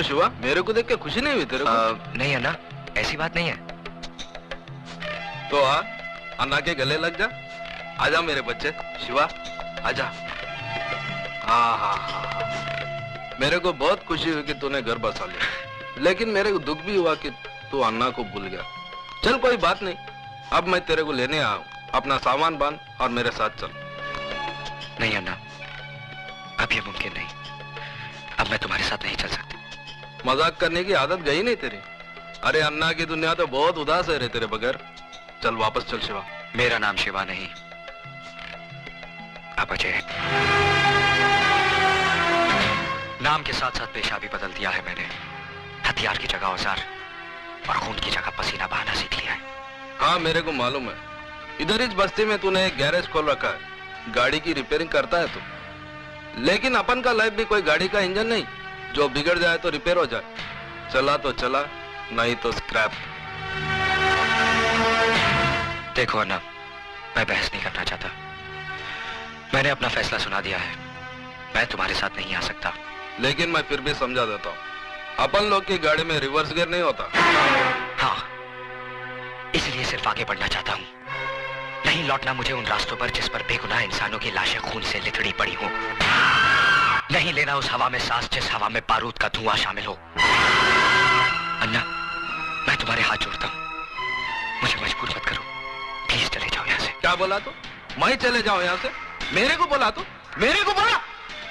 क्यों शिवा, मेरे को देख के खुशी नहीं हुई तेरे को? नहीं अन्ना, ऐसी बात नहीं है। तो आ, अन्ना के गले लग जा। आजा मेरे बच्चे, शिवा आजा। हाँ हाँ हाँ, मेरे को बहुत खुशी हुई कि तूने घर बसा लिया, लेकिन मेरे को दुख भी हुआ कि तू अन्ना को भूल गया। चल कोई बात नहीं, अब मैं तेरे को लेने आया हूँ। अपना सामान बांध और मेरे साथ चल। नहीं अन्ना, अब ये मुमकिन नहीं। अब मैं तुम्हारे साथ नहीं चल सकती। मजाक करने की आदत गई नहीं तेरी? अरे अन्ना की दुनिया तो बहुत उदास है रे तेरे बगैर। चल वापस चल शिवा। मेरा नाम शिवा नहीं, अब अजय है। नाम के साथ साथ पेशा भी बदल दिया है मैंने। हथियार की जगह औजार और खून की जगह पसीना बहाना सीख लिया है। हाँ मेरे को मालूम है, इधर इस बस्ती में तूने एक गैरेज खोल रखा है, गाड़ी की रिपेयरिंग करता है तू। लेकिन अपन का लाइफ भी कोई गाड़ी का इंजन नहीं, जो बिगड़ जाए तो रिपेयर हो जाए। चला तो चला, नहीं तो स्क्रैप। देखो अन्ना, मैं बहस नहीं करना चाहता। मैंने अपना फैसला सुना दिया है। मैं तुम्हारे साथ नहीं आ सकता। लेकिन मैं फिर भी समझा देता हूँ, अपन लोग की गाड़ी में रिवर्स गियर नहीं होता। हाँ, इसलिए सिर्फ आगे बढ़ना चाहता हूँ, नहीं लौटना मुझे उन रास्तों पर जिस पर बेगुनाह इंसानों की लाशें खून से लिथड़ी पड़ी हो। नहीं लेना उस हवा में सांस जिस हवा में बारूद का धुआं शामिल हो। अन्ना, मैं तुम्हारे हाथ जोड़ता हूँ, मुझे मजबूर मत करो। प्लीज चले जाओ यहाँ से। क्या बोला तू? मैं चले जाऊँ यहाँ से? मेरे को बोला तू? मेरे को बोला?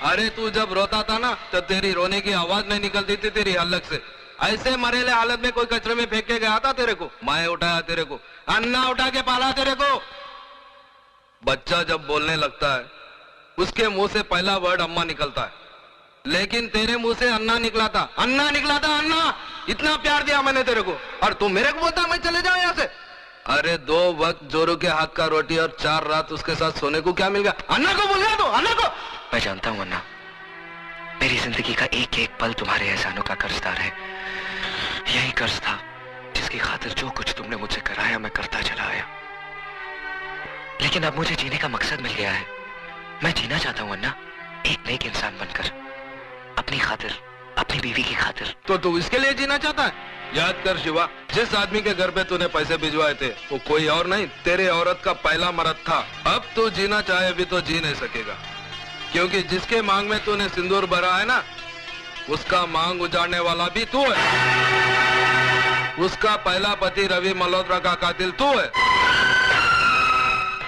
अरे तू जब रोता था ना, तो तेरी रोने की आवाज नहीं निकलती थी तेरी हलक से। ऐसे मरेले हालत में कोई कचरे में फेंक के गया था तेरे को? मैं उठाया तेरे को, अन्ना उठा के पाला तेरे को। बच्चा जब बोलने लगता है, उसके मुंह से पहला वर्ड अम्मा निकलता है, लेकिन तेरे मुंह से अन्ना निकला था। अन्ना निकला था, अन्ना। इतना प्यार दिया मैंने तेरे को, और तू मेरे को बोलता मैं चले जाऊं यहाँ से? अरे 2 वक्त जोरू के हाथ का रोटी और 4 रात उसके साथ सोने को क्या मिल गया? अन्ना को बोल गया तू, अन्ना को। मैं जानता हूँ अन्ना, मेरी जिंदगी का एक एक पल तुम्हारे एहसानों का कर्जदार है। यही कर्ज था जिसकी खातिर जो कुछ तुमने मुझसे कराया मैं करता चला आया। लेकिन अब मुझे जीने का मकसद मिल गया है। मैं जीना चाहता हूँ अन्ना, एक नेक इंसान बनकर, अपनी खातिर, अपनी बीवी की खातिर। तो तू इसके लिए जीना चाहता है? याद कर शिवा, जिस आदमी के घर पे तूने पैसे भिजवाए थे वो कोई और नहीं, तेरे औरत का पहला मर्द था। अब तू जीना चाहे भी तो जी नहीं सकेगा, क्योंकि जिसके मांग में तूने सिंदूर भरा है ना, उसका मांग उजाड़ने वाला भी तू है। उसका पहला पति रवि मल्होत्रा का कातिल तू है,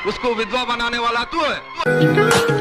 उसको विधवा बनाने वाला तू है।